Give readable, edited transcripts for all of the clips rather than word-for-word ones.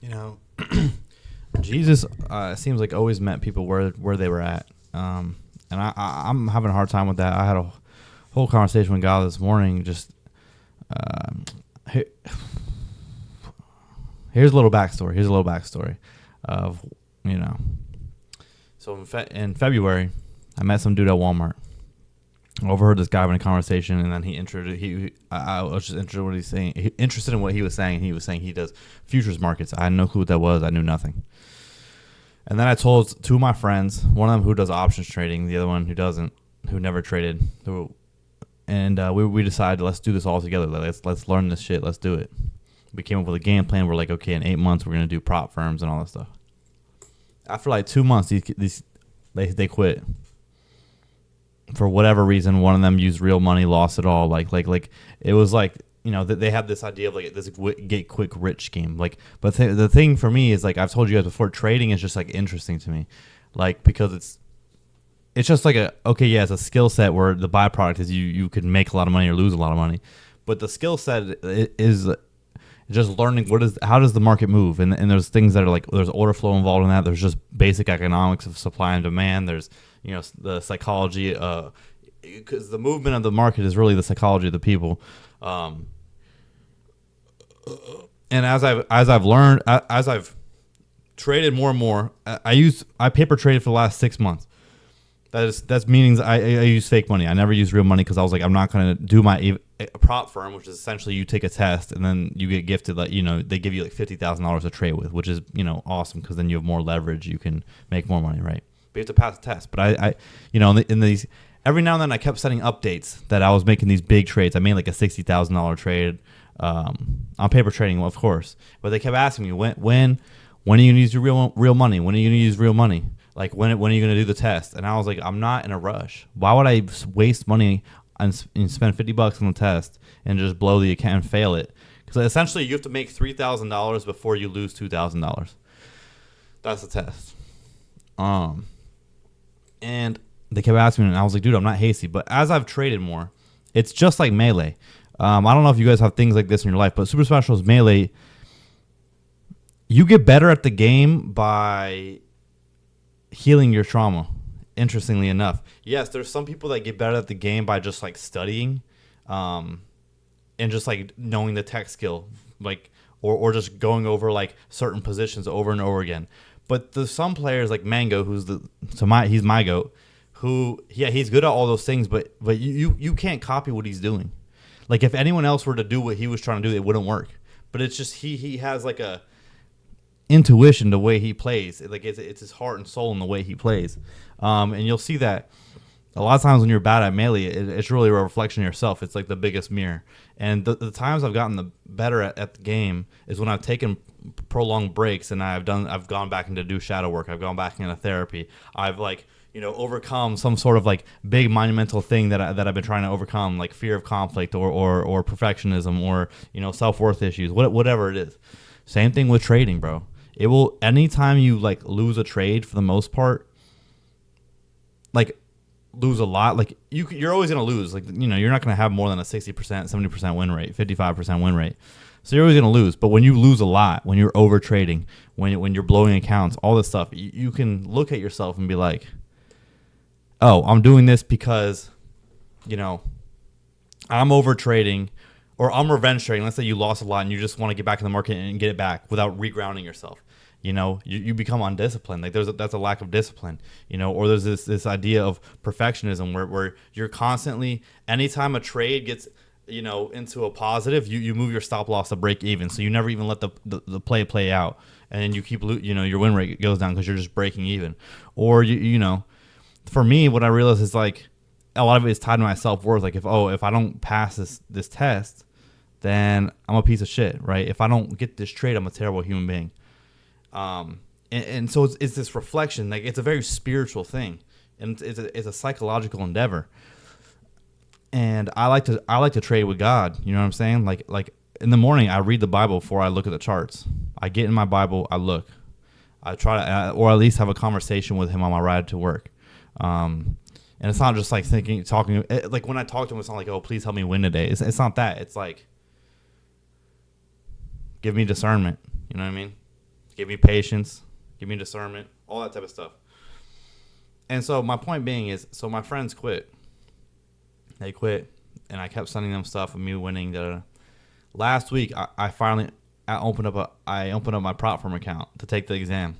You know, Jesus seems like always met people where they were at. And I'm having a hard time with that. I had a whole conversation with God this morning. Just here, here's a little backstory of, you know. So in February, I met some dude at Walmart. I overheard this guy having a conversation, and then I was just interested in what he's saying. Interested in what he was saying. He was saying he does futures markets. I had no clue what that was. I knew nothing. And then I told two of my friends, one of them who does options trading, the other one who doesn't, who never traded. And we decided, let's do this all together. Let's learn this shit. Let's do it. We came up with a game plan. We're like, okay, in 8 months, we're going to do prop firms and all that stuff. After like 2 months, they quit. For whatever reason, one of them used real money, lost it all. Like it was like, you know, they had this idea of like this get quick rich scheme. Like, but the thing for me is, like I've told you guys before, trading is just like interesting to me, like because it's just like it's a skill set where the byproduct is you could make a lot of money or lose a lot of money, but the skill set is just learning how does the market move, and there's things that are like there's order flow involved in that. There's just basic economics of supply and demand. There's, you know, the psychology, because the movement of the market is really the psychology of the people. And as I've learned, as I've traded more and more, I paper traded for the last 6 months. That's meanings I use fake money. I never use real money because I was like, I'm not going to do my prop firm, which is essentially you take a test and then you get gifted, like, you know, they give you like $50,000 to trade with, which is, you know, awesome because then you have more leverage. You can make more money, right? But you have to pass the test. But I you know, in these, every now and then I kept sending updates that I was making these big trades. I made like a $60,000 trade on paper trading, well, of course. But they kept asking me, when are you going to use your real money? When are you going to use real money? Like, when are you going to do the test? And I was like, I'm not in a rush. Why would I waste money and spend $50 on the test and just blow the account and fail it? Because essentially you have to make $3,000 before you lose $2,000. That's the test. And they kept asking me, and I was like, dude, I'm not hasty. But as I've traded more, it's just like Melee. I don't know if you guys have things like this in your life, but Super Specials Melee, you get better at the game by healing your trauma. Interestingly enough, yes, there's some people that get better at the game by just like studying, and just like knowing the tech skill, like or just going over like certain positions over and over again. But there's some players like Mango, he's my goat, who he's good at all those things, but you can't copy what he's doing. Like if anyone else were to do what he was trying to do, it wouldn't work. But it's just he has like a intuition the way he plays. Like it's his heart and soul in the way he plays. And you'll see that a lot of times when you're bad at Melee, it's really a reflection of yourself. It's like the biggest mirror. And the times I've gotten better at the game is when I've taken prolonged breaks and I've gone back into do shadow work. I've gone back into therapy. I've like, you know, overcome some sort of like big monumental thing that I've been trying to overcome, like fear of conflict or perfectionism or, you know, self-worth issues, whatever it is. Same thing with trading, bro. It will, anytime you like lose a trade, for the most part, like lose a lot, like you're always going to lose. Like, you know, you're not going to have more than a 60%, 70% win rate, 55% win rate. So you're always going to lose. But when you lose a lot, when you're over trading, when you're blowing accounts, all this stuff, you can look at yourself and be like, oh, I'm doing this because, you know, I'm over trading or I'm revenge trading. Let's say you lost a lot and you just want to get back in the market and get it back without regrounding yourself. You know, you become undisciplined. Like that's a lack of discipline, you know, or there's this idea of perfectionism where you're constantly, anytime a trade gets, you know, into a positive, you move your stop loss to break even. So you never even let the play out, and then you keep, you know, your win rate goes down because you're just breaking even. Or you know, for me, what I realize is like a lot of it is tied to my self-worth. Like if I don't pass this test, then I'm a piece of shit, right? If I don't get this trade, I'm a terrible human being. And so it's this reflection, like it's a very spiritual thing, and it's a psychological endeavor. And I like to trade with God. You know what I'm saying? Like in the morning, I read the Bible before I look at the charts. I get in my Bible, I look, I try to, or at least have a conversation with Him on my ride to work. And it's not just like talking. Like when I talk to Him, it's not like, oh, please help me win today. It's not that. It's like, give me discernment. You know what I mean? give me patience, give me discernment, all that type of stuff. And so my point being is, so my friends quit. They quit, and I kept sending them stuff of me winning. Last week, I finally opened up my prop firm account to take the exam.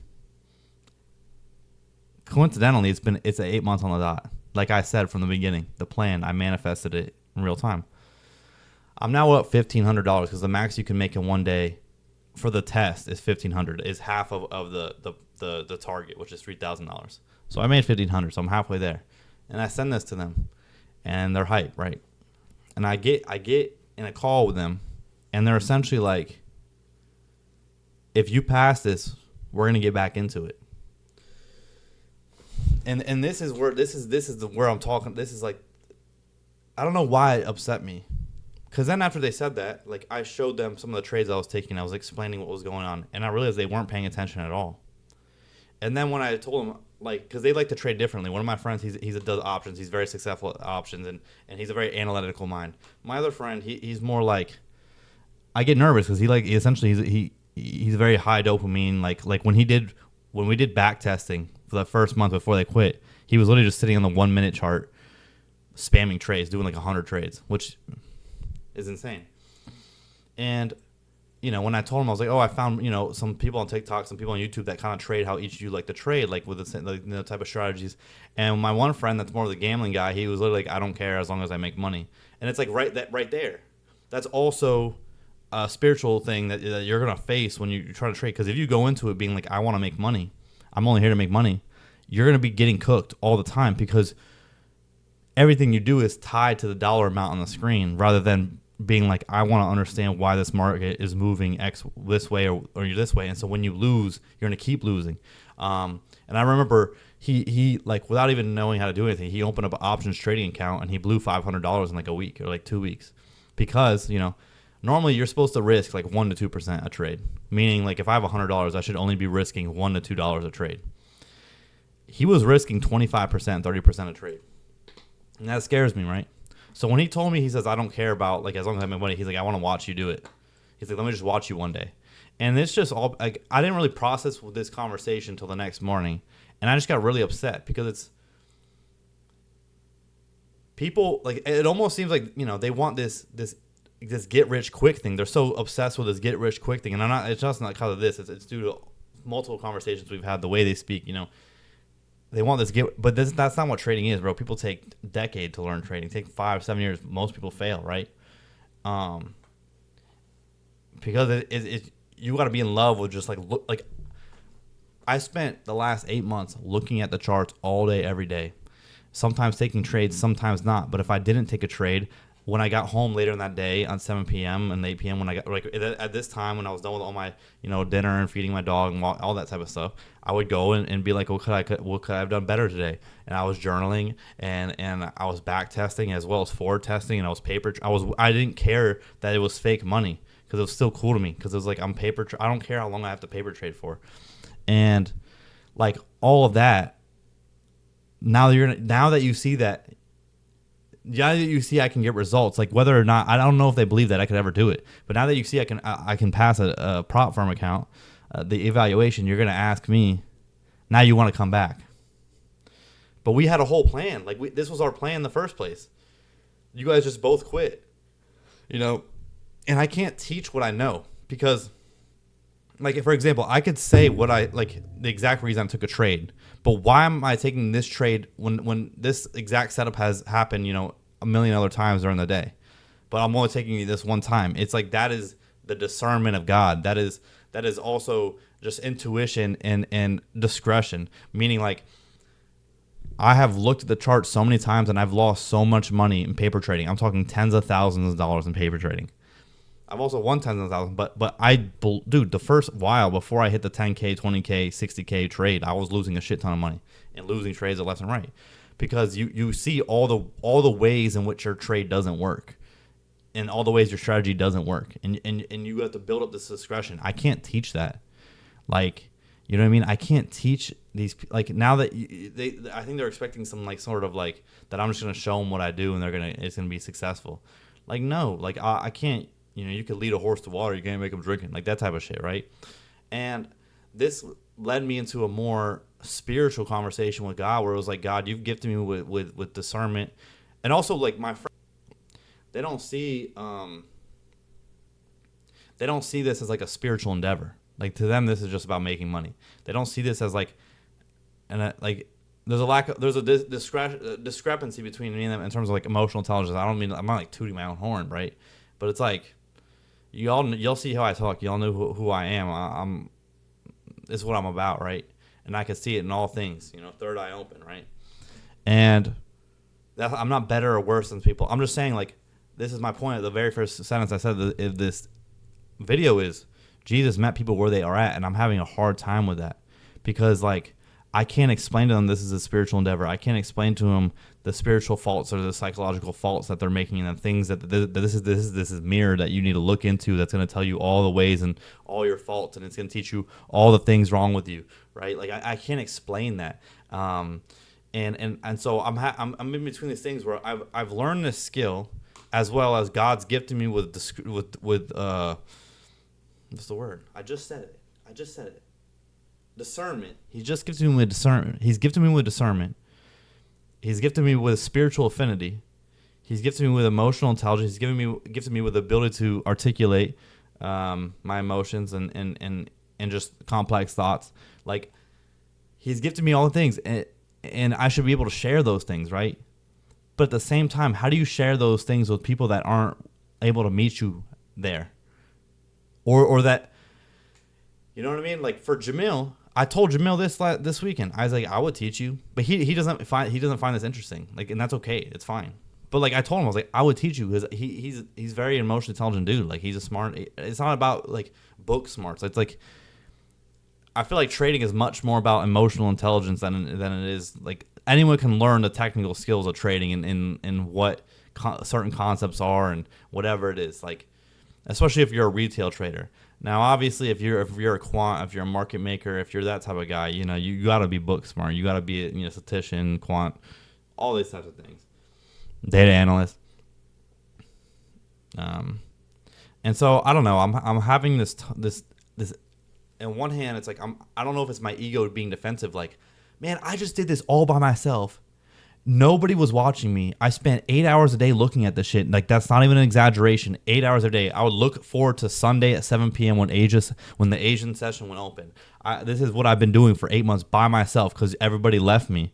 Coincidentally, it's 8 months on the dot. Like I said from the beginning, the plan, I manifested it in real time. I'm now up $1,500 because the max you can make in one day for the test is $1,500. Is half of the target, which is $3,000. So I made $1,500. So I'm halfway there, and I send this to them, and they're hyped, right? And I get in a call with them, and they're essentially like, if you pass this, we're gonna get back into it. And this is where I'm talking. This is like, I don't know why it upset me, because then after they said that, like, I showed them some of the trades I was taking. I was explaining what was going on, and I realized they weren't paying attention at all. And then when I told them, like, because they like to trade differently. One of my friends, he does options. He's very successful at options, and he's a very analytical mind. My other friend, he's more like, I get nervous because he's very high dopamine. Like when we did back testing for the first month before they quit, he was literally just sitting on the 1 minute chart, spamming trades, doing like 100 trades, which is insane. And when I told him, I was like, oh, I found, some people on TikTok, some people on YouTube that kind of trade how each of you like to trade, like with the type of strategies. And my one friend that's more of the gambling guy, he was literally like, I don't care as long as I make money. And it's like right there. That's also a spiritual thing that you're going to face when you're trying to trade. Because if you go into it being like, I want to make money, I'm only here to make money, you're going to be getting cooked all the time, because everything you do is tied to the dollar amount on the screen, rather than being like, I want to understand why this market is moving X this way or this way. And so when you lose, you're going to keep losing. And I remember he like, without even knowing how to do anything, he opened up an options trading account, and he blew $500 in like a week or like 2 weeks, because, normally you're supposed to risk like 1% to 2% a trade. Meaning, like, if I have $100, I should only be risking $1 to $2 a trade. He was risking 25%, 30% a trade. And that scares me, right? So when he told me, he says, I don't care about, like, as long as I make money, he's like, I want to watch you do it. He's like, let me just watch you one day. And it's just all, like, I didn't really process with this conversation until the next morning. And I just got really upset, because it's, people, like, it almost seems like, they want this get rich quick thing. They're so obsessed with this get rich quick thing. And it's just not because of this. It's due to multiple conversations we've had, the way they speak, They want this but that's not what trading is, bro. People take a decade to learn trading. Take 5-7 years. Most people fail, right? Because you got to be in love with just like. I spent the last 8 months looking at the charts all day, every day. Sometimes taking trades, sometimes not. But if I didn't take a trade, when I got home later in that day on 7 p.m. and 8 p.m. when I got, like, at this time when I was done with all my dinner and feeding my dog and all that type of stuff, I would go and be like, what could I have done better today? And I was journaling, and I was back testing as well as forward testing, and I was I didn't care that it was fake money, because it was still cool to me, because it was like, I don't care how long I have to paper trade for, and like all of that. Now that you see that. Yeah, you see, I can get results. Like, whether or not, I don't know if they believe that I could ever do it. But now that you see, I can pass a prop firm account, the evaluation. You're gonna ask me, now you want to come back? But we had a whole plan. Like, this was our plan in the first place. You guys just both quit, And I can't teach what I know, because, like, for example, I could say the exact reason I took a trade, but why am I taking this trade when this exact setup has happened, a million other times during the day, but I'm only taking it this one time? It's like, that is the discernment of God. That is also just intuition and discretion, meaning, like, I have looked at the chart so many times, and I've lost so much money in paper trading. I'm talking tens of thousands of dollars in paper trading. I've also won tens of thousands, but dude, the first while before I hit the 10K, 20K, 60K trade, I was losing a shit ton of money and losing trades at left and right, because you see all the ways in which your trade doesn't work, and all the ways your strategy doesn't work, and you have to build up this discretion. I can't teach that, like, you know what I mean? I can't teach these, like, now that I think they're expecting some, like, sort of like that I'm just gonna show them what I do and it's gonna be successful. Like, no, like, I can't. You could lead a horse to water. You can't make them drink it. Like, that type of shit, right? And this led me into a more spiritual conversation with God, where it was like, God, you've gifted me with discernment. And also, like, my friends, they don't see this as like a spiritual endeavor. Like, to them, this is just about making money. They don't see this as like, like, there's a discrepancy between me and them in terms of like emotional intelligence. I'm not like tooting my own horn, right? But it's like, you'll see how I talk. Y'all know who I am. This is what I'm about, right? And I can see it in all things, third eye open, right? And I'm not better or worse than people. I'm just saying, like, this is my point. The very first sentence I said in this video is, Jesus met people where they are at, and I'm having a hard time with that because, like, I can't explain to them this is a spiritual endeavor. I can't explain to them the spiritual faults or the psychological faults that they're making, and the things that this is mirror that you need to look into, that's going to tell you all the ways and all your faults, and it's going to teach you all the things wrong with you, right? Like, I can't explain that. And so I'm in between these things where I've learned this skill, as well as God's gifted me with what's the word? I just said it. Discernment. He just gifted me with discernment. He's gifted me with discernment. He's gifted me with spiritual affinity. He's gifted me with emotional intelligence. He's gifted me with the ability to articulate my emotions and just complex thoughts. Like, he's gifted me all the things, and I should be able to share those things, right? But at the same time, how do you share those things with people that aren't able to meet you there, or that, you know what I mean? Like, for Jamil, I told Jamil this weekend. I was like, I would teach you, but he doesn't find this interesting. Like, and that's okay. It's fine. But like, I told him, I was like, I would teach you because he's very emotionally intelligent dude. Like, he's a smart. It's not about like book smarts. It's like, I feel like trading is much more about emotional intelligence than it is like, anyone can learn the technical skills of trading and what certain concepts are and whatever it is. Like, especially if you're a retail trader. Now, obviously, if you're a quant, if you're a market maker, if you're that type of guy, you got to be book smart. You got to be a statistician, quant, all these types of things. Data analyst. And so I don't know. I'm having this. On one hand, it's like I don't know if it's my ego being defensive. Like, man, I just did this all by myself. Nobody was watching me. I spent 8 hours a day looking at this shit. Like, that's not even an exaggeration. 8 hours a day. I would look forward to Sunday at 7 p.m. when the Asian session went open. This is what I've been doing for 8 months by myself because everybody left me.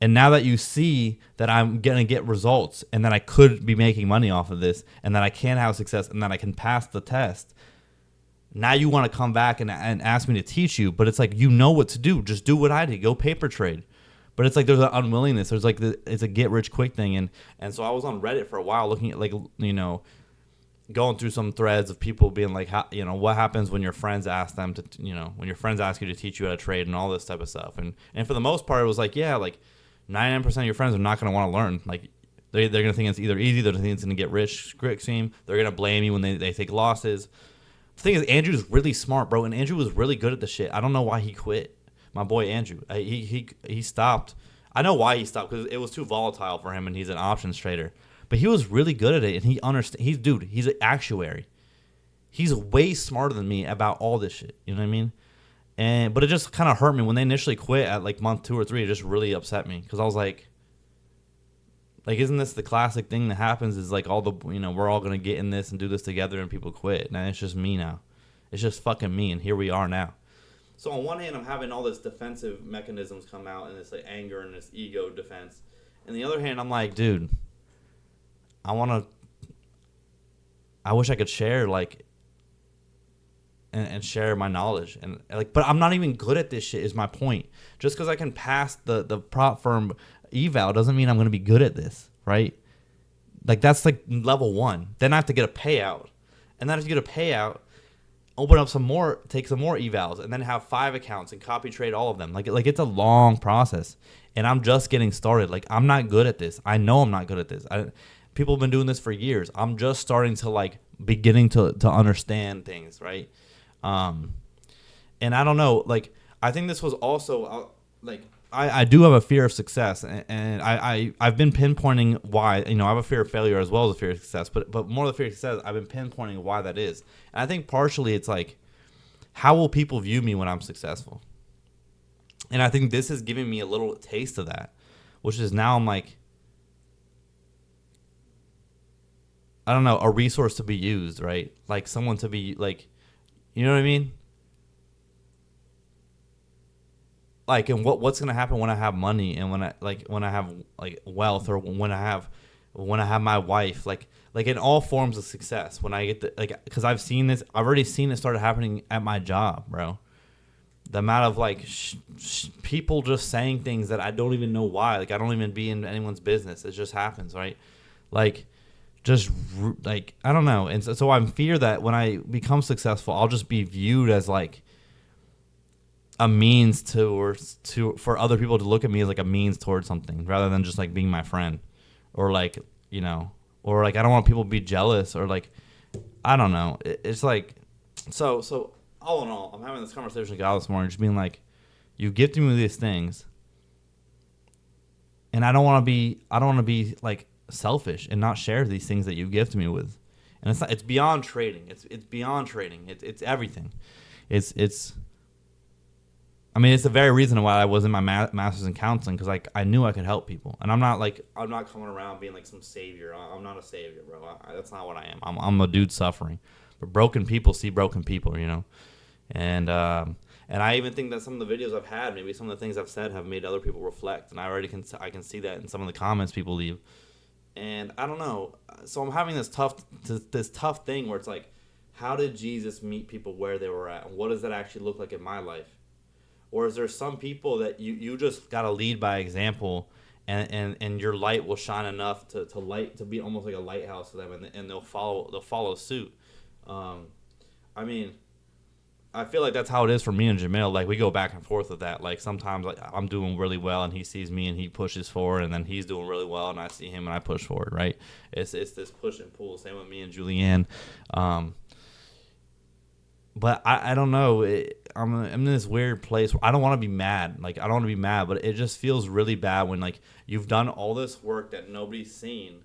And now that you see that I'm going to get results and that I could be making money off of this and that I can have success and that I can pass the test, now you want to come back and ask me to teach you. But it's like, you know what to do. Just do what I did. Go paper trade. But it's like there's an unwillingness. There's like it's a get rich quick thing, and so I was on Reddit for a while looking at, like, going through some threads of people being like, what happens when your friends ask them to, when your friends ask you to teach you how to trade and all this type of stuff, and for the most part it was like, yeah, like 99% of your friends are not going to want to learn. Like, they're going to think it's either easy, they're going to think it's going to get rich quick scheme, they're going to blame you when they take losses. The thing is, Andrew's really smart, bro, and Andrew was really good at the shit. I don't know why he quit. My boy Andrew, he stopped. I know why he stopped, because it was too volatile for him, and he's an options trader. But he was really good at it, and he understands. He's an actuary. He's way smarter than me about all this shit. You know what I mean? But it just kind of hurt me when they initially quit at like month 2 or 3. It just really upset me because I was like, isn't this the classic thing that happens? Is like we're all gonna get in this and do this together, and people quit. Now it's just me now. It's just fucking me, and here we are now. So on one hand, I'm having all this defensive mechanisms come out, and this like anger and this ego defense. And the other hand, I'm like, dude, I wish I could share and share my knowledge, and but I'm not even good at this shit. Is my point. Just because I can pass the prop firm eval doesn't mean I'm going to be good at this, right? Like, that's like level 1. Then I have to get a payout, and then if you get a payout, open up take some more evals, and then have 5 accounts and copy trade all of them. Like it's a long process, and I'm just getting started. Like, I'm not good at this. I know I'm not good at this. People have been doing this for years. I'm just starting to beginning to understand things, right? And I don't know. Like, I think this was also I do have a fear of success, and I've been pinpointing why. I have a fear of failure as well as a fear of success, but more of the fear of success, I've been pinpointing why that is. And I think partially it's like, how will people view me when I'm successful? And I think this is giving me a little taste of that, which is now I'm like, I don't know, a resource to be used, right? Like someone to be like, you know what I mean? Like, and what's gonna happen when I have money and when I have like wealth, or when I have my wife, like in all forms of success, when I get the, like, because I've already seen it started happening at my job, bro. The amount of like people just saying things that I don't even know why. Like I don't even be in anyone's business. It just happens, right? Like just like I don't know. And so I'm fear that when I become successful, I'll just be viewed as like a means for other people to look at me as like a means towards something, rather than just like being my friend, or like, you know, or like I don't want people to be jealous, or like I don't know. It's like so all in all, I'm having this conversation with God this morning, just being like, you gifted me with these things, and I don't want to be like selfish and not share these things that you gifted me with. And it's beyond trading. It's beyond trading. It's everything. It's I mean, it's the very reason why I was in my master's in counseling, because like I knew I could help people, and I'm not coming around being like some savior. I'm not a savior, bro. That's not what I am. I'm a dude suffering, but broken people see broken people, you know. And I even think that some of the videos I've had, maybe some of the things I've said, have made other people reflect, and I can see that in some of the comments people leave. And I don't know. So I'm having this tough thing where it's like, how did Jesus meet people where they were at, and what does that actually look like in my life? Or is there some people that you just gotta lead by example, and your light will shine enough to be almost like a lighthouse to them, and they'll follow suit. I mean, I feel like that's how it is for me and Jamil. Like we go back and forth with that. Like sometimes like I'm doing really well and he sees me and he pushes forward, and then he's doing really well and I see him and I push forward. Right? It's this push and pull. Same with me and Julianne. But I don't know. I'm in this weird place where I don't want to be mad. Like, I don't want to be mad, but it just feels really bad when, like, you've done all this work that nobody's seen,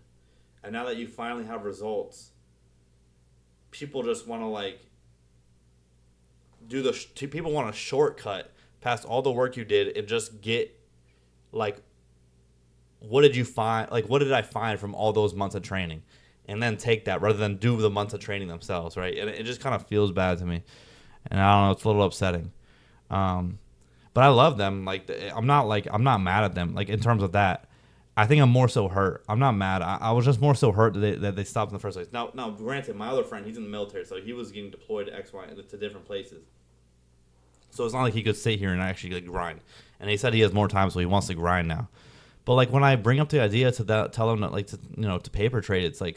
and now that you finally have results, people just want to, like, people want a shortcut past all the work you did and just get, like, what did you find? Like, what did I find from all those months of training? And then take that rather than do the months of training themselves, right? And it just kind of feels bad to me. And I don't know, it's a little upsetting. But I love them. Like I'm not mad at them. Like in terms of that, I think I'm more so hurt. I'm not mad. I was just more so hurt that they stopped in the first place. Now, granted, my other friend, he's in the military, so he was getting deployed to X, Y, to different places. So it's not like he could sit here and actually like grind. And he said he has more time, so he wants to grind now. But like when I bring up the idea tell them that, like, to paper trade, it's like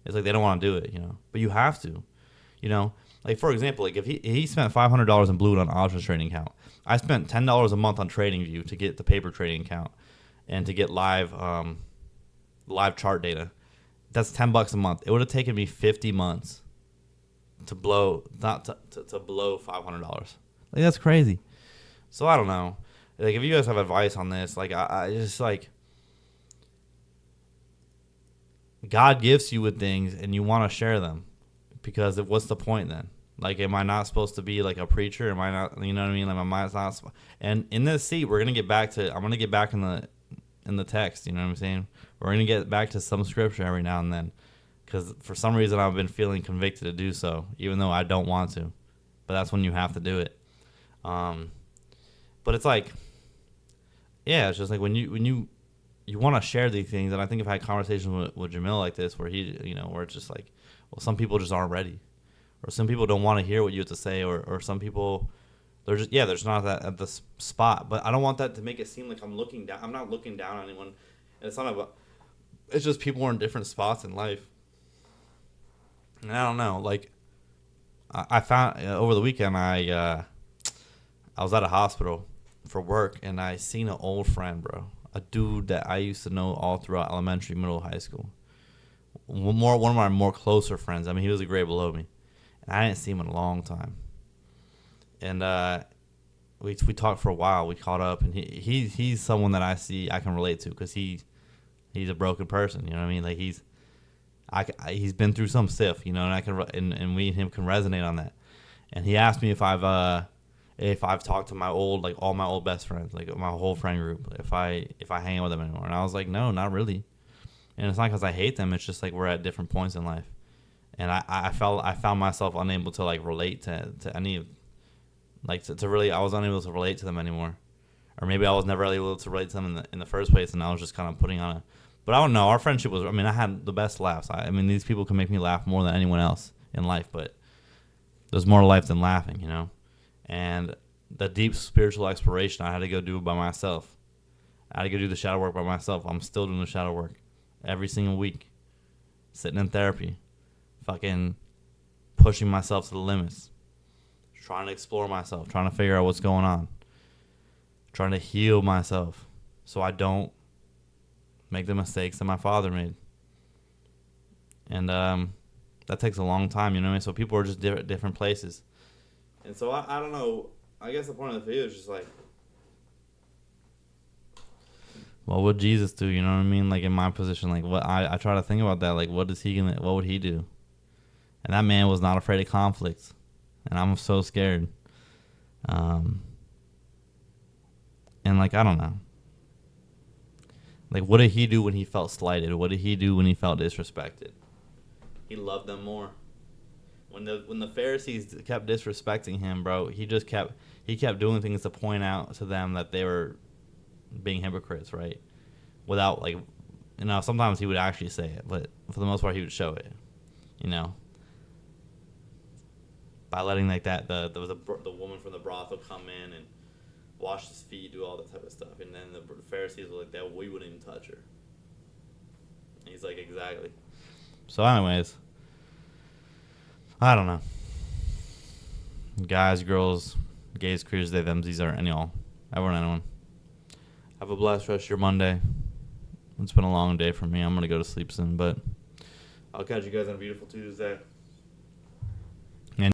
they don't want to do it, you know. But you have to, you know. Like for example, like if he spent $500 and blew it on options trading account, I spent $10 a month on TradingView to get the paper trading account and to get live chart data. That's $10 a month. It would have taken me 50 months to blow to blow $500. Like that's crazy. So I don't know. Like, if you guys have advice on this, like, I just, like, God gifts you with things and you want to share them, because what's the point then? Like, am I not supposed to be, like, a preacher? Am I not, you know what I mean? Like, am I not, and in this seat, I'm going to get back in the text, you know what I'm saying? We're going to get back to some scripture every now and then, because for some reason I've been feeling convicted to do so, even though I don't want to, but that's when you have to do it. But it's like, yeah, it's just like when you want to share these things, and I think I've had conversations with Jamil like this, where he, you know, where it's just like, well, some people just aren't ready, or some people don't want to hear what you have to say, or some people, they're just not at the spot. But I don't want that to make it seem like I'm looking down. I'm not looking down on anyone. And it's not about. It's just people are in different spots in life, and I don't know. Like, I found over the weekend, I was at a hospital for work, and I seen an old friend, bro. A dude that I used to know all throughout elementary, middle, high school. One of my more closer friends. I mean, he was a grade below me, and I didn't see him in a long time. And we talked for a while. We caught up, and he's someone that I can relate to, because he's a broken person. You know what I mean? Like he's been through some stuff, you know, and and we and him can resonate on that. and he asked me if I've talked to my old, like all my old best friends, like my whole friend group, if I hang out with them anymore. And I was like, no, not really. And it's not because I hate them. It's just like we're at different points in life. And I found myself unable to like relate to any of, like to really, I was unable to relate to them anymore. Or maybe I was never really able to relate to them in the first place, and I was just kind of putting on a. But I don't know. Our friendship was. I mean, I had the best laughs. I mean, these people can make me laugh more than anyone else in life. But there's more to life than laughing, you know. And the deep spiritual exploration, I had to go do by myself. I had to go do the shadow work by myself. I'm still doing the shadow work every single week, sitting in therapy, fucking pushing myself to the limits, trying to explore myself, trying to figure out what's going on. Trying to heal myself so I don't make the mistakes that my father made. And that takes a long time, you know what I mean? So people are just different places. And so I don't know. I guess the point of the video is just like, what would Jesus do? You know what I mean? Like in my position, like what I try to think about that. Like what would he do? And that man was not afraid of conflict. And I'm so scared. And, like, I don't know. Like, what did he do when he felt slighted? What did he do when he felt disrespected? He loved them more. When the Pharisees kept disrespecting him, bro, he kept doing things to point out to them that they were being hypocrites, right? Without, like, you know, sometimes he would actually say it, but for the most part, he would show it, you know? By letting, like, the woman from the brothel come in and wash his feet, do all that type of stuff. And then the Pharisees were like, that we wouldn't even touch her. And he's like, exactly. So anyways, I don't know. Guys, girls, gays, queers, they, them, these are any all. Everyone. Have a blessed rest of your Monday. It's been a long day for me. I'm going to go to sleep soon, but I'll catch you guys on a beautiful Tuesday.